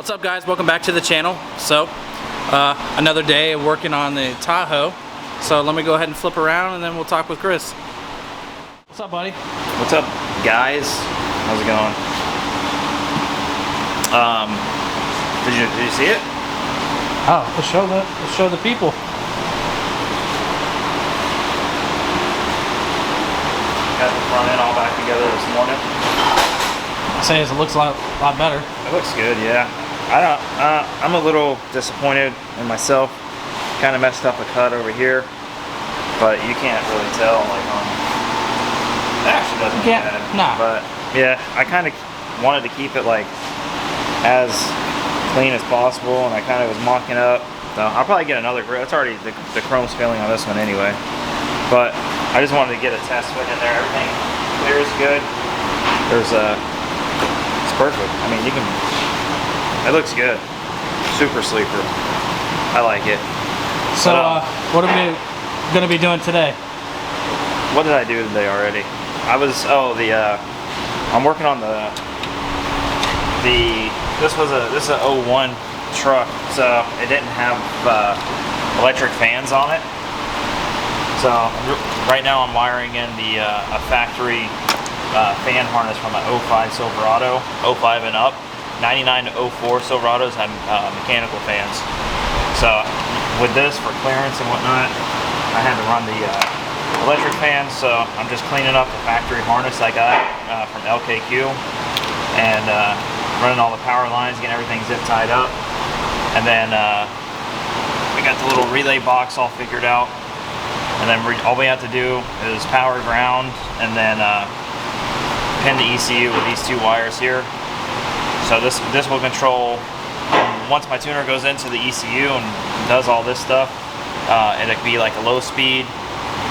What's up, guys? Welcome back to the channel. So another day of working on the Tahoe. So let me go ahead and flip around and then we'll talk with Chris. What's up, buddy? What's up, guys? How's it going? Did you see it? Oh, let's show the people. Got the front end all back together this morning. I say it looks a lot better. It looks good, yeah. I'm a little disappointed in myself. Kind of messed up a cut over here, but you can't really tell. Like it actually doesn't look bad. Nah. But yeah, I kind of wanted to keep it like as clean as possible, and I kind of was mocking up. So I'll probably get another grill. It's already the chrome's failing on this one anyway. But I just wanted to get a test fit in there. Everything clears good. There's it's perfect. I mean, you can. It looks good. Super sleeper. I like it. So what are we gonna be doing today? What did I do today already? I'm working on this is a 01 truck, so it didn't have electric fans on it. So right now I'm wiring in a factory fan harness from an 05 Silverado, 05 and up. 99 to 04 Silverados have mechanical fans. So with this, for clearance and whatnot, I had to run the electric fans. So I'm just cleaning up the factory harness I got from LKQ and running all the power lines, getting everything zip tied up. And then we got the little relay box all figured out. And then all we have to do is power ground and then pin the ECU with these two wires here. So this will control, once my tuner goes into the ECU and does all this stuff, it'll be like a low speed,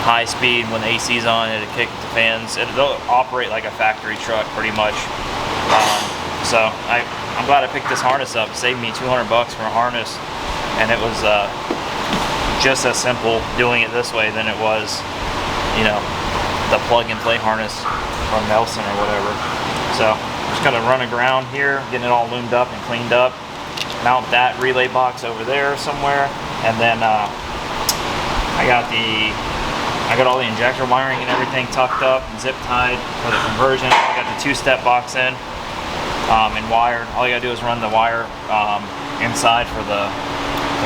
high speed. When the AC's on, it'll kick the fans. It'll operate like a factory truck pretty much. So I'm glad I picked this harness up. It saved me $200 for a harness, and it was just as simple doing it this way than it was, you know, the plug and play harness from Nelson or whatever. So just gonna run aground here, getting it all loomed up and cleaned up. Mount that relay box over there somewhere, and then I got all the injector wiring and everything tucked up and zip tied for the conversion. I got the two-step box in and wired. All you gotta do is run the wire inside for the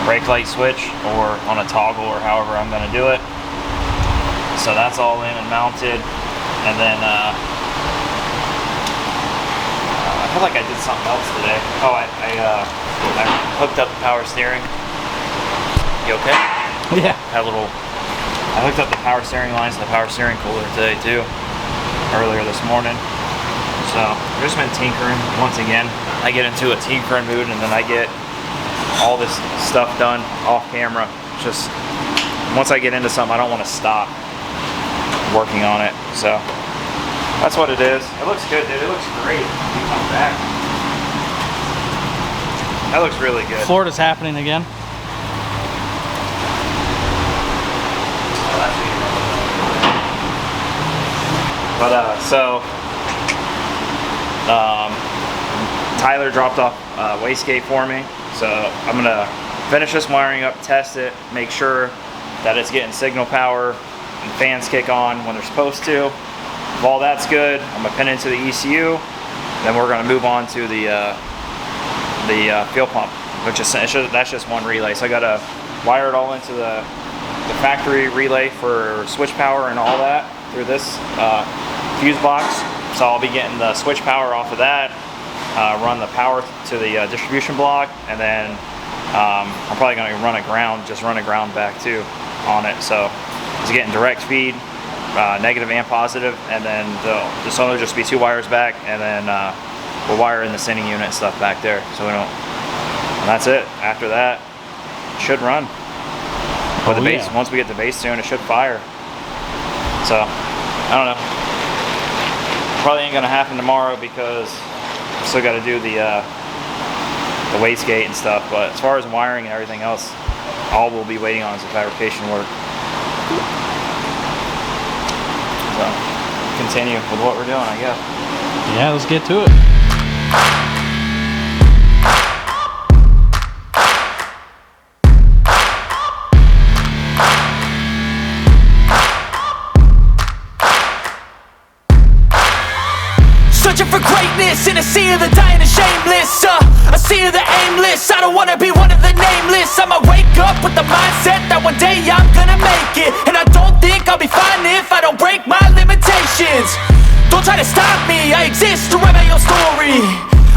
brake light switch, or on a toggle, or however I'm gonna do it. So that's all in and mounted, and then I feel like I did something else today. Oh, I hooked up the power steering. You okay? Yeah. I hooked up the power steering lines to the power steering cooler today too, earlier this morning. So I've just been tinkering once again. I get into a tinkering mood, and then I get all this stuff done off camera. Just once I get into something, I don't want to stop working on it. So that's what it is. It looks good, dude. It looks great. You come back. That looks really good. Florida's happening again. But Tyler dropped off wastegate for me. So I'm gonna finish this wiring up, test it, make sure that it's getting signal power and fans kick on when they're supposed to. If all that's good, I'm gonna pin into the ECU. Then we're gonna move on to the fuel pump, which is that's just one relay. So I gotta wire it all into the factory relay for switch power and all that through this fuse box. So I'll be getting the switch power off of that, run the power to the distribution block, and then I'm probably gonna run a ground back too on it. So it's getting direct feed. Negative and positive, and then there'll just be two wires back, and then we'll wire in the sending unit and stuff back there, so we don't. And that's it. After that, it should run. But the base, once we get the base tuned, it should fire. So I don't know. Probably ain't gonna happen tomorrow because I still got to do the wastegate and stuff. But as far as wiring and everything else, all we'll be waiting on is the fabrication work. So, continue with what we're doing, I guess. Yeah, let's get to it. wanna be one of the nameless. I'ma wake up with the mindset that one day I'm gonna make it. And I don't think I'll be fine if I don't break my limitations. Don't try to stop me, I exist to write my own story.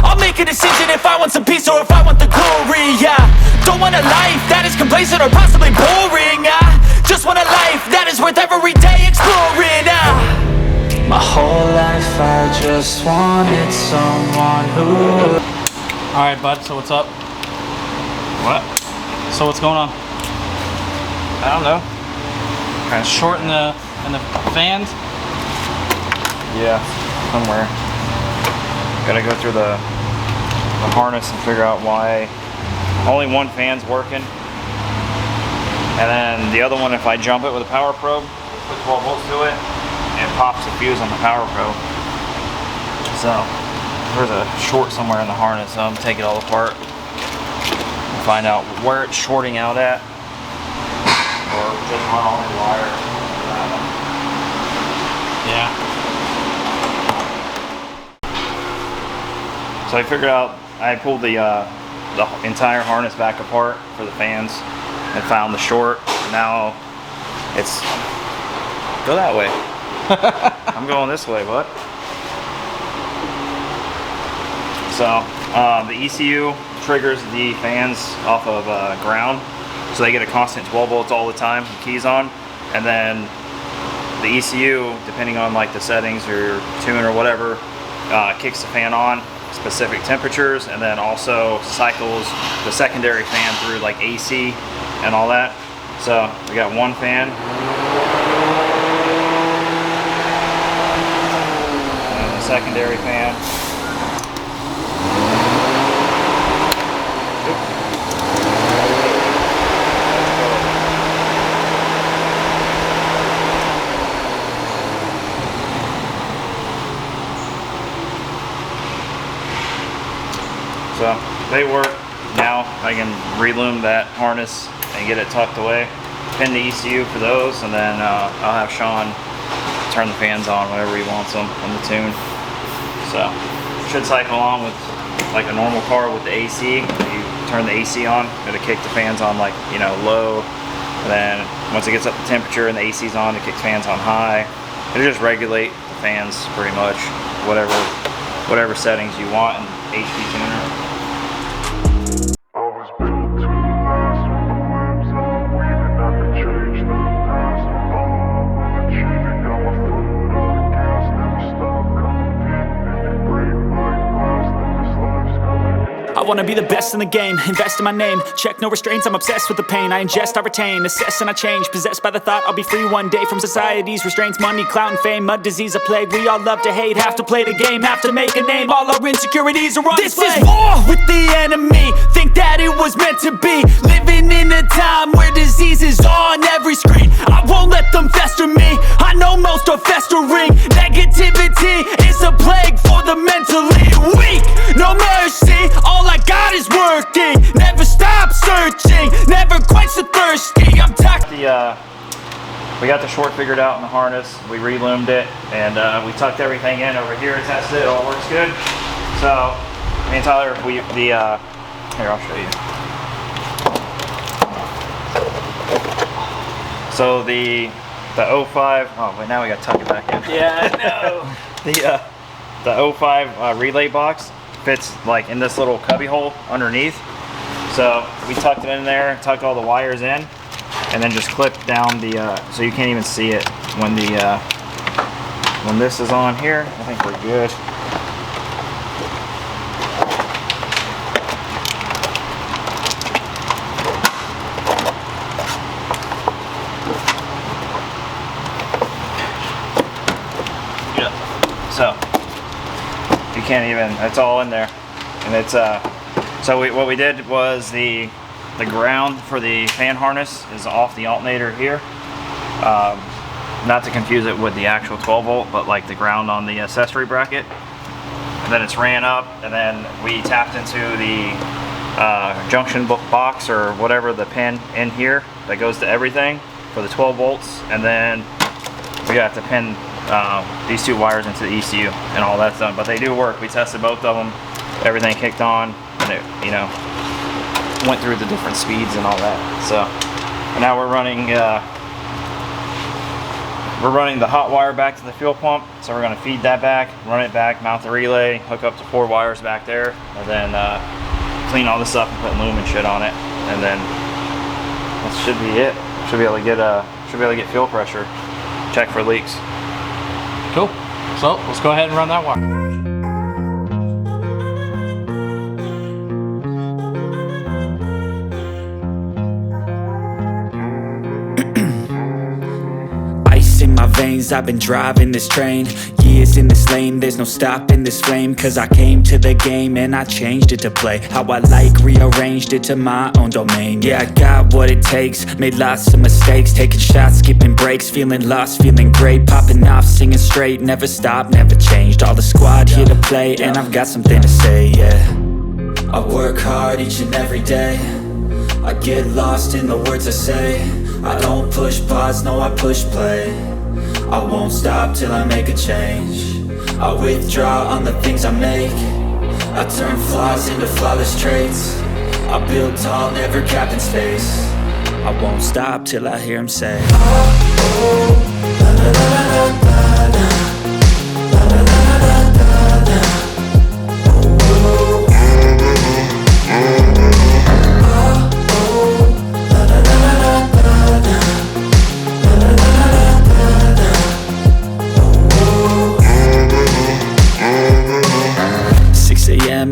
I'll make a decision if I want some peace or if I want the glory. Yeah, don't want a life that is complacent or possibly boring. I just want a life that is worth every day exploring. My whole life I just wanted someone who... Alright, bud, so what's up? What? So what's going on? I don't know. Kind of short in the fans? Yeah, somewhere. Gotta go through the harness and figure out why only one fan's working. And then the other one, if I jump it with a power probe, put 12 volts to it, it pops the fuse on the power probe. So there's a short somewhere in the harness, so I'm gonna take it all apart and find out where it's shorting out at, or just run all the wire. Yeah. So I figured out, I pulled the entire harness back apart for the fans and found the short. Now it's, go that way. I'm going this way, bud. So the ECU triggers the fans off of ground, so they get a constant 12 volts all the time, keys on, and then the ECU, depending on like the settings or your tune or whatever, kicks the fan on specific temperatures, and then also cycles the secondary fan through like AC and all that. So we got one fan. Secondary fan. So they work. Now I can relume that harness and get it tucked away. Pin the ECU for those, and then I'll have Sean turn the fans on whenever he wants them on the tune. So should cycle on with like a normal car with the AC. You turn the AC on, it'll kick the fans on like, you know, low. And then once it gets up to temperature and the AC's on, it kicks fans on high. It'll just regulate the fans pretty much, whatever settings you want in HP tuner. I wanna be the best in the game, invest in my name. Check no restraints, I'm obsessed with the pain. I ingest, I retain, assess and I change. Possessed by the thought I'll be free one day from society's restraints. Money, clout and fame, mud, disease, a plague. We all love to hate, have to play the game, have to make a name. All our insecurities are on display. This is war with the enemy, think that it was meant to be. Living in a time where disease is on every screen. I won't let them fester me, I know most are festering. Negativity is a plague for the mentally weak. No mercy, all I got is working. Never stop searching, never quite so thirsty. I'm tired. We got the short figured out in the harness. We reloomed it, and we tucked everything in over here, tested it, all works good. So me and Tyler, here I'll show you. So the 05, oh wait, now we gotta tuck it back in. Yeah, I know. The 05 relay box fits like in this little cubby hole underneath. So we tucked it in there, tucked all the wires in, and then just clipped down the, so you can't even see it when when this is on here. I think we're good. So you can't even, it's all in there. And it's so what we did was the ground for the fan harness is off the alternator here. Not to confuse it with the actual 12 volt, but like the ground on the accessory bracket. And then it's ran up, and then we tapped into the junction box or whatever, the pin in here that goes to everything for the 12 volts. And then we got to pin these two wires into the ECU, and all that's done. But they do work. We tested both of them. Everything kicked on, and it, you know, went through the different speeds and all that. So now we're running the hot wire back to the fuel pump. So we're going to feed that back, run it back, mount the relay, hook up to 4 wires back there, and then clean all this up and put loom and shit on it, and then that should be it. Should be able to get fuel pressure, check for leaks. Cool. So let's go ahead and run that wire. In my veins, I've been driving this train. Years in this lane, there's no stopping this flame. Cause I came to the game and I changed it to play how I like, rearranged it to my own domain. Yeah, I got what it takes, made lots of mistakes, taking shots, skipping breaks, feeling lost, feeling great, popping off, singing straight, never stopped, never changed. All the squad here to play, and I've got something to say, yeah. I work hard each and every day, I get lost in the words I say. I don't push pause, no, I push play. I won't stop till I make a change. I withdraw on the things I make. I turn flaws into flawless traits. I build tall, never capped in space. I won't stop till I hear him say, oh, oh, la, la, la, la, la, la, la, la, la, la, la, la.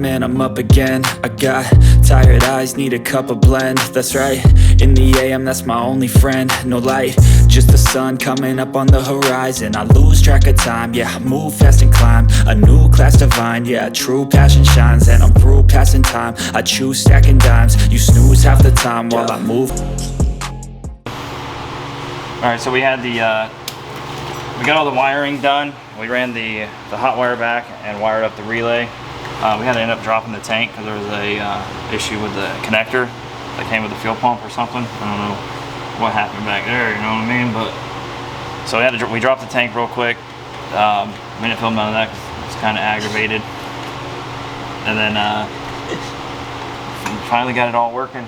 And I'm up again. I got tired eyes, need a cup of blend. That's right, in the AM, that's my only friend. No light, just the sun coming up on the horizon. I lose track of time, yeah, I move fast and climb a new class divine, yeah, true passion shines. And I'm through passing time, I choose stacking dimes. You snooze half the time while I move. Alright, so we had we got all the wiring done. We ran the hot wire back and wired up the relay. We had to end up dropping the tank because there was a issue with the connector that came with the fuel pump or something. I don't know what happened back there, you know what I mean? But so we dropped the tank real quick. We didn't film none of that because it's kind of aggravated. And then finally got it all working.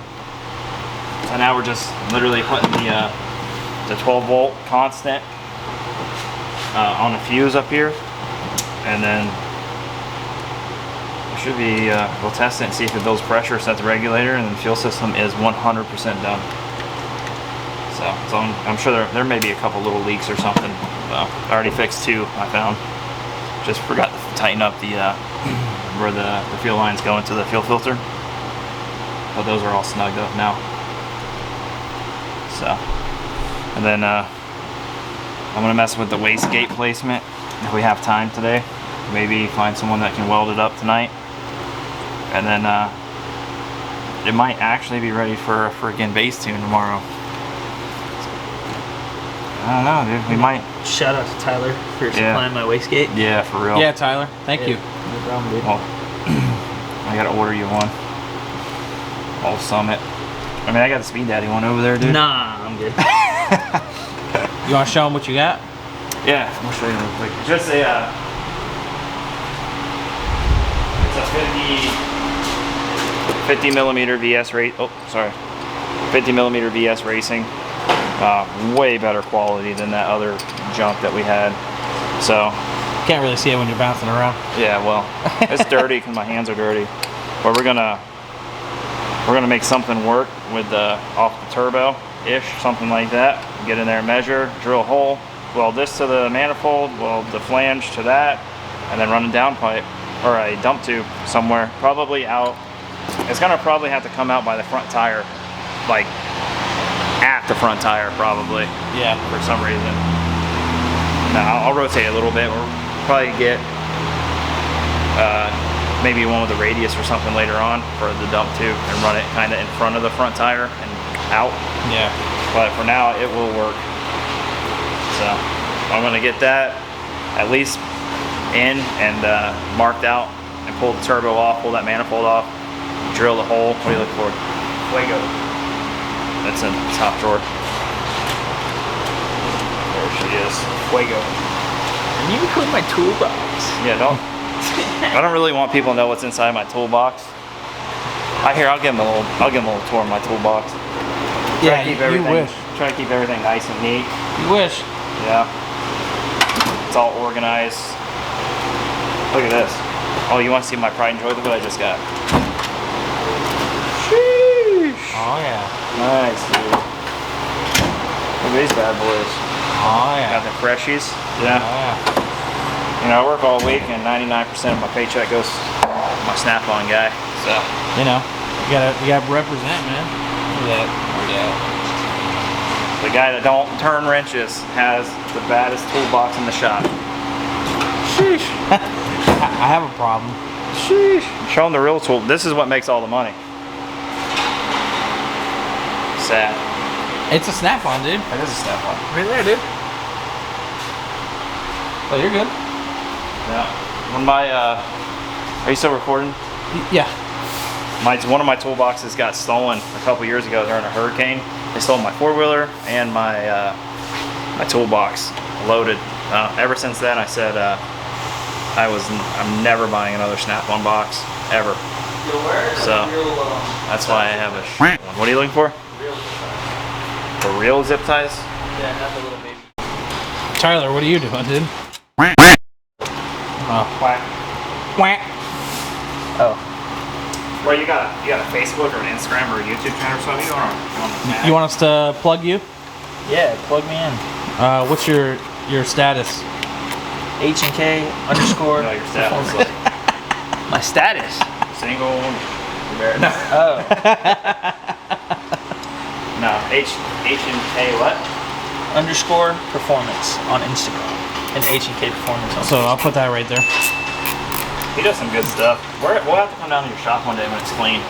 So now we're just literally putting the 12 volt constant on the fuse up here, and then should be, we'll test it and see if it builds pressure, set the regulator, and the fuel system is 100% done. So I'm sure there may be a couple little leaks or something. I already fixed 2, I found. Just forgot to tighten up the where the fuel lines go into the fuel filter. But those are all snugged up now. So, and then I'm gonna mess with the wastegate placement if we have time today. Maybe find someone that can weld it up tonight. And then it might actually be ready for a freaking bass tune tomorrow. I don't know, dude. We might. Shout out to Tyler for supplying my wastegate. Yeah, for real. Yeah, Tyler. Thank you. No problem, dude. Well, I gotta order you one. All Summit. I mean, I got the Speed Daddy one over there, dude. Nah, I'm good. You want to show them what you got? Yeah, I'll show you real quick. Just a it's a 50 millimeter VS rate. Oh, sorry. 50 millimeter VS racing. Way better quality than that other junk that we had. So Can't really see it when you're bouncing around. yeah, well, it's dirty because my hands are dirty. But we're gonna make something work with the off the turbo ish, something like that. Get in there, measure, drill a hole, weld this to the manifold, weld the flange to that, and then run a downpipe or a dump tube somewhere, probably out. It's gonna probably have to come out by the front tire, like at the front tire probably. Yeah. For some reason. Now I'll rotate a little bit. We'll probably get maybe one with a radius or something later on for the dump tube and run it kind of in front of the front tire and out. Yeah. But for now it will work. So I'm gonna get that at least in and marked out and pull the turbo off, pull that manifold off, drill the hole. What do you look for? Fuego. That's in the top drawer. There she is. Fuego. And you include my toolbox. Yeah, don't. I don't really want people to know what's inside my toolbox. I'll give him a little tour of my toolbox. Yeah, Keep you everything, wish. Try to keep everything nice and neat. You wish. Yeah. It's all organized. Look at this. Oh, you want to see my pride and joy? Look what I just got. Sheesh. Oh yeah. Nice, dude. Look at these bad boys. Oh yeah. Got the freshies. Oh Yeah. yeah. You know, I work all week and 99% of my paycheck goes to my Snap-on guy. So, You know, you gotta represent, man. Look at that. Look at that. the guy that don't turn wrenches has the baddest toolbox in the shop. Sheesh. I have a problem. Sheesh. Show them the real tool. This is what makes all the money. Sad. It's a Snap-on, dude. It is a Snap-on. Right there, dude. Oh, you're good. Yeah. When my, are you still recording? Yeah. One of my toolboxes got stolen a couple years ago during a hurricane. They stole my four-wheeler and my my toolbox loaded. Ever since then, I said I'm never buying another Snap-on box ever. So that's why I have a one. What are you looking for? For real zip ties? Yeah, not the little baby. Tyler, what are you doing, dude? Oh. Quack. Quack. Oh. Well, you got a Facebook or an Instagram or a YouTube channel or something? You want us to plug you? Yeah, plug me in. What's your status? H&K underscore. No, your status. Like My status. single. Married. Oh. No. H&K what? Underscore performance on Instagram. And H&K performance on So I'll put that right there. He does some good stuff. We'll have to come down to your shop one day when it's clean.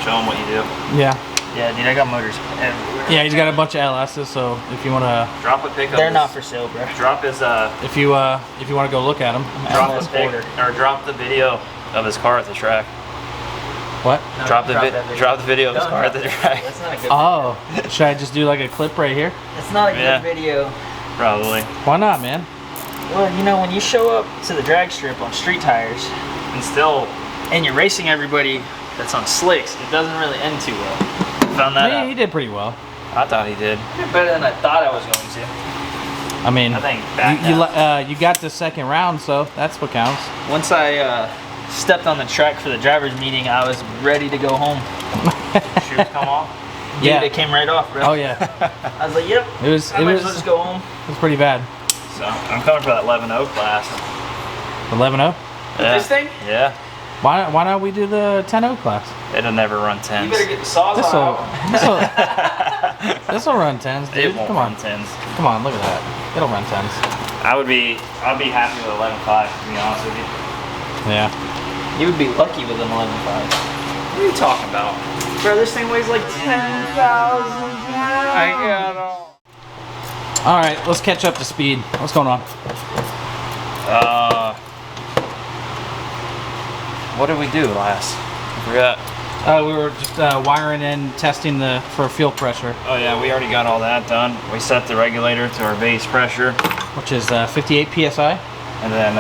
Show him what you do. Yeah. Yeah, dude, I got motors everywhere. Yeah, he's got a bunch of LSs. So if you wanna, Drop a pic of They're his- not for sale, bro. Drop his if you wanna go look at them. drop I'm his a pic, supporter. or drop the video of his car at the track. What? No, Drop the that video. drop the video of his Don't car at drop the that. track. That's not a good Oh, should I just do like a clip right here? It's not a good Yeah. video. Probably. Why not, man? Well, you know, when you show up to the drag strip on street tires And still, and you're racing everybody that's on slicks, it doesn't really end too well. Found that He out. did pretty well. I thought he did. Better than I thought I was going to. I mean, I think back you got the second round, so that's what counts. Once I stepped on the track for the driver's meeting, I was ready to go home. shoes come off. Dude, Yeah. it came right off, bro. Oh yeah, I was like, yep. it was I might as well just go home. pretty bad. So I'm coming for that 11.0 class. 11-0. Yeah. This thing? Yeah. Why not we do the 10-0 class? It'll never run You 10s. better get the saws out. This'll run 10s, dude. It won't Come run on, 10s. come on, look at that. It'll run 10s. I'd be happy with 11.5 to be honest with you. Yeah. You would be lucky with an 11.5. What are you talking about? Bro, this thing weighs like 10,000 pounds. I got all. All right, let's catch up to speed. What's going on? What did we do last? I forgot. We were just wiring in, testing for fuel pressure, Oh yeah, we already got all that done. We set the regulator to our base pressure, which is 58 psi. and then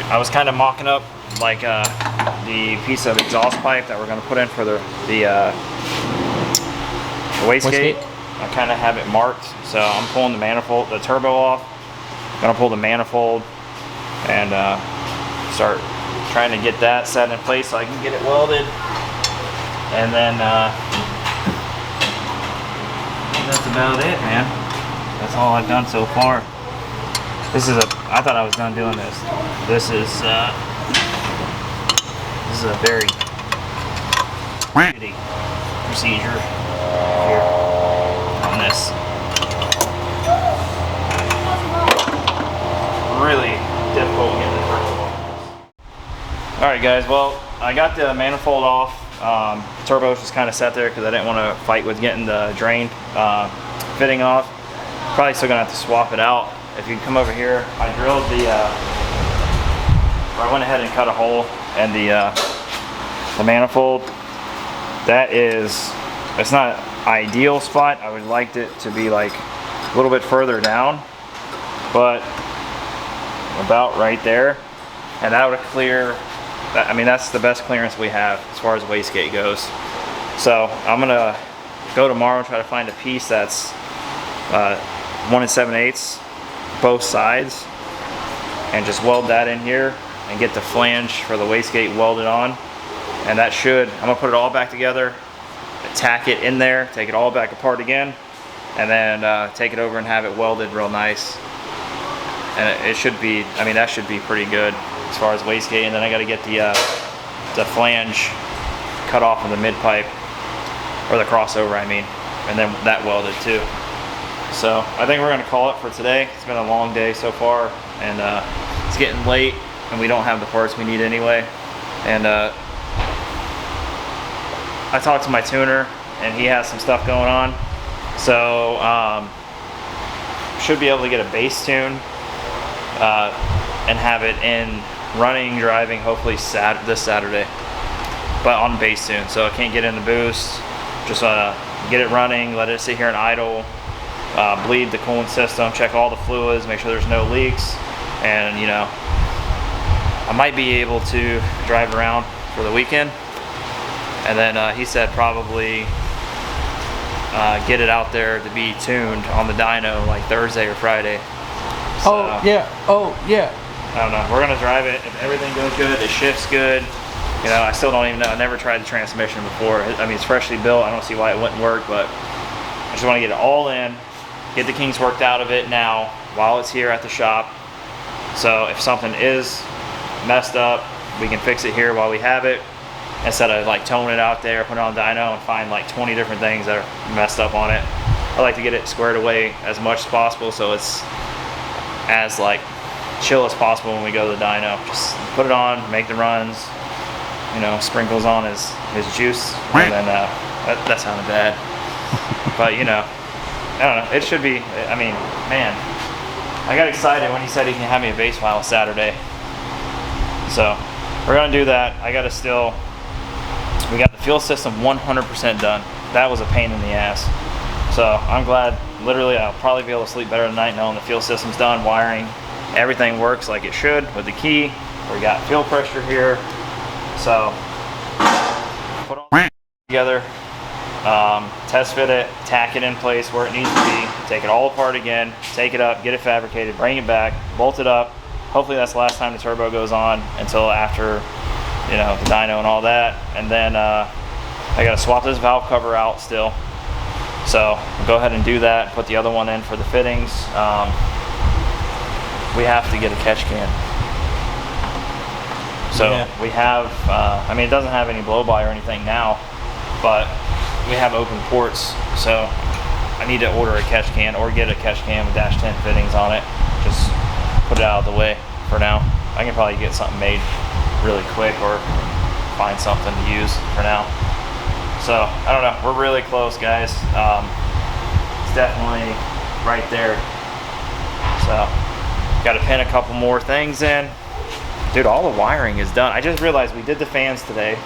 I was kind of mocking up like the piece of exhaust pipe that we're going to put in for the wastegate. I kind of have it marked, so I'm pulling the manifold, the turbo off. I'm gonna pull the manifold and start trying to get that set in place so I can get it welded. And then that's about it, man. That's all I've done so far. I thought I was done doing this. This is a very shitty procedure here on this. Really difficult getting the turbo off. Alright guys, well I got the manifold off. The turbo's just kind of sat there because I didn't want to fight with getting the drain fitting off. Probably still gonna have to swap it out. If you come over here, I drilled I went ahead and cut a hole in the manifold. It's not ideal spot. I would like it to be like a little bit further down, but about right there, and that would clear I mean, that's the best clearance we have as far as wastegate goes. So I'm gonna go tomorrow and try to find a piece that's 1 7/8 both sides, and just weld that in here and get the flange for the wastegate welded on. And that should, I'm gonna put it all back together, tack it in there, take it all back apart again, and then take it over and have it welded real nice. And it should be, I mean, that should be pretty good as far as wastegate. And then I got to get the flange cut off of the mid pipe, or the crossover, I mean, and then that welded too. So I think we're gonna call it for today. It's been a long day so far, and it's getting late, and we don't have the parts we need anyway. And I talked to my tuner, and he has some stuff going on. So should be able to get a base tune and have it in running, driving, hopefully this Saturday, but on base tune. So I can't get in the boost, just get it running, let it sit here and idle, bleed the coolant system, check all the fluids, make sure there's no leaks, and you know, I might be able to drive around for the weekend. And then he said probably get it out there to be tuned on the dyno like Thursday or Friday. So, oh yeah. I don't know. We're gonna drive it. If everything goes good, it shifts good. You know, I still don't even know. I never tried the transmission before. I mean, it's freshly built. I don't see why it wouldn't work, but I just want to get it all in, get the kinks worked out of it now while it's here at the shop. So if something is messed up, we can fix it here while we have it, instead of like towing it out there, put it on dyno, and find like 20 different things that are messed up on it. I like to get it squared away as much as possible, so it's as like chill as possible when we go to the dyno. Just put it on, make the runs, you know, sprinkles on his juice, and then that sounded bad. But you know, I don't know, it should be, I mean, man, I got excited when he said he can have me a base file Saturday. So we're gonna do that. We got the fuel system 100% done. That was a pain in the ass. So I'm glad, literally I'll probably be able to sleep better tonight knowing the fuel system's done, wiring, everything works like it should with the key. We got fuel pressure here. So put all together, test fit it, tack it in place where it needs to be, take it all apart again, take it up, get it fabricated, bring it back, bolt it up. Hopefully that's the last time the turbo goes on until after, you know, the dyno and all that. And then I gotta swap this valve cover out still. So we'll go ahead and do that, put the other one in for the fittings. We have to get a catch can. So yeah. We have, I mean, it doesn't have any blow-by or anything now, but we have open ports. So I need to order a catch can or get a catch can with dash 10 fittings on it. Just put it out of the way for now. I can probably get something made really quick or find something to use for now. So I don't know, we're really close, guys. It's definitely right there. So got to pin a couple more things in. Dude, all the wiring is done. I just realized we did the fans today,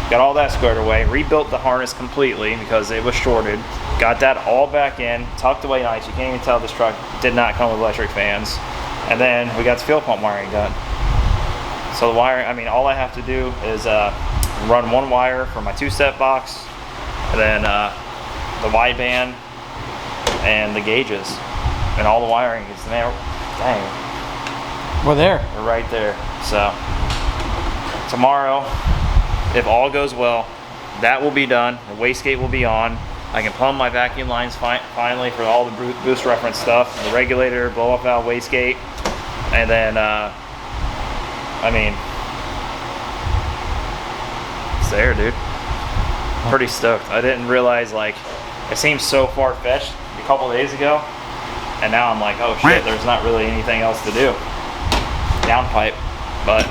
got all that squared away, rebuilt the harness completely because it was shorted, got that all back in, tucked away nice. You can't even tell this truck did not come with electric fans. And then we got the fuel pump wiring done. So the wiring, I mean, all I have to do is run one wire for my two-step box, and then the wideband and the gauges, and all the wiring is there. Dang. We're there. We're right there. So tomorrow, if all goes well, that will be done. The wastegate will be on. I can plumb my vacuum lines finally for all the boost reference stuff, the regulator, blow-off valve, wastegate, and then I mean, it's there, dude. Pretty stoked. I didn't realize, like, it seemed so far-fetched a couple days ago, and now I'm like, oh shit, there's not really anything else to do. Downpipe, but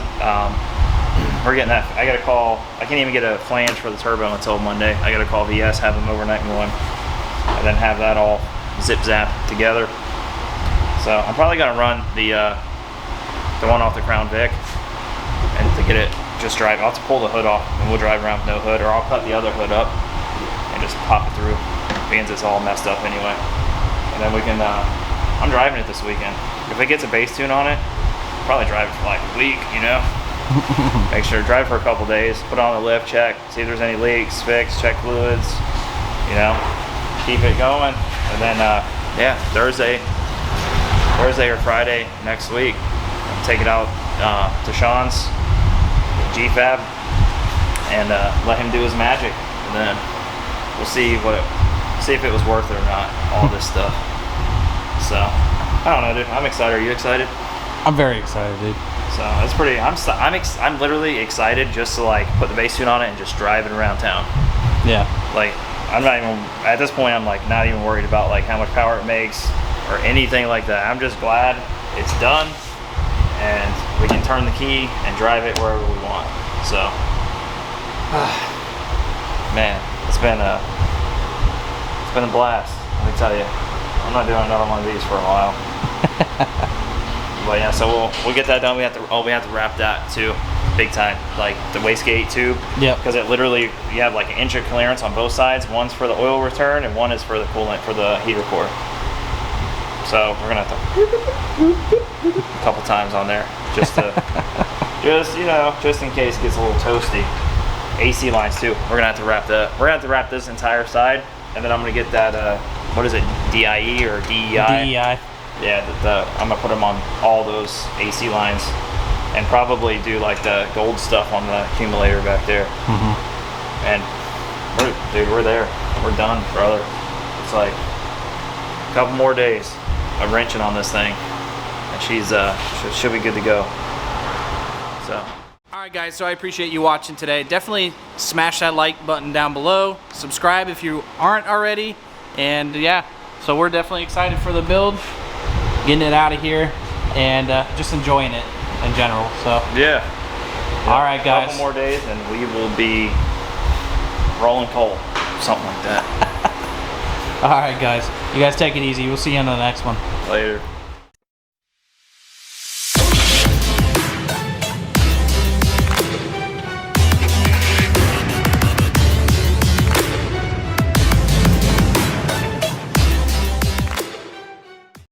we're getting that. I gotta call, I can't even get a flange for the turbo until Monday. I gotta call VS, have them overnight one, and then have that all zip-zap together. So I'm probably gonna run the one off the Crown Vic, and to get it just drive, I'll have to pull the hood off and we'll drive around with no hood, or I'll cut the other hood up and just pop it through, because it's all messed up anyway. And then we can, I'm driving it this weekend. If it gets a base tune on it, I'll probably drive it for like a week, you know? Make sure to drive for a couple days, put on the lift, check, see if there's any leaks, fix, check fluids, you know, keep it going. And then, yeah, Thursday or Friday next week, I'm taking out to Sean's GFab and let him do his magic. And then we'll see if it was worth it or not, all this stuff. So, I don't know, dude. I'm excited. Are you excited? I'm very excited, dude. So it's pretty. I'm literally excited just to like put the base tune on it and just drive it around town. Yeah. Like I'm not even at this point. I'm like not even worried about like how much power it makes or anything like that. I'm just glad it's done and we can turn the key and drive it wherever we want. So, man, it's been a blast. Let me tell you. I'm not doing another one of these for a while. But yeah, so we'll get that done. We have to wrap that too, big time. Like the wastegate tube. Yep. Because it literally, you have like an inch of clearance on both sides. One's for the oil return and one is for the coolant for the heater core. So we're gonna have to a couple times on there just to, just in case it gets a little toasty. AC lines too. We're gonna have to wrap that. We're gonna have to wrap this entire side, and then I'm gonna get that. What is it? DIE or DEI? DEI. Yeah, I'm gonna put them on all those AC lines, and probably do like the gold stuff on the accumulator back there. And we're there. We're done, brother. It's like a couple more days of wrenching on this thing, and she'll be good to go. So. Alright guys, so I appreciate you watching today. Definitely smash that like button down below. Subscribe if you aren't already. And yeah, so we're definitely excited for the build. Getting it out of here and just enjoying it in general. So yeah. Alright guys. A couple more days and we will be rolling coal. Something like that. Alright guys. You guys take it easy. We'll see you on the next one. Later.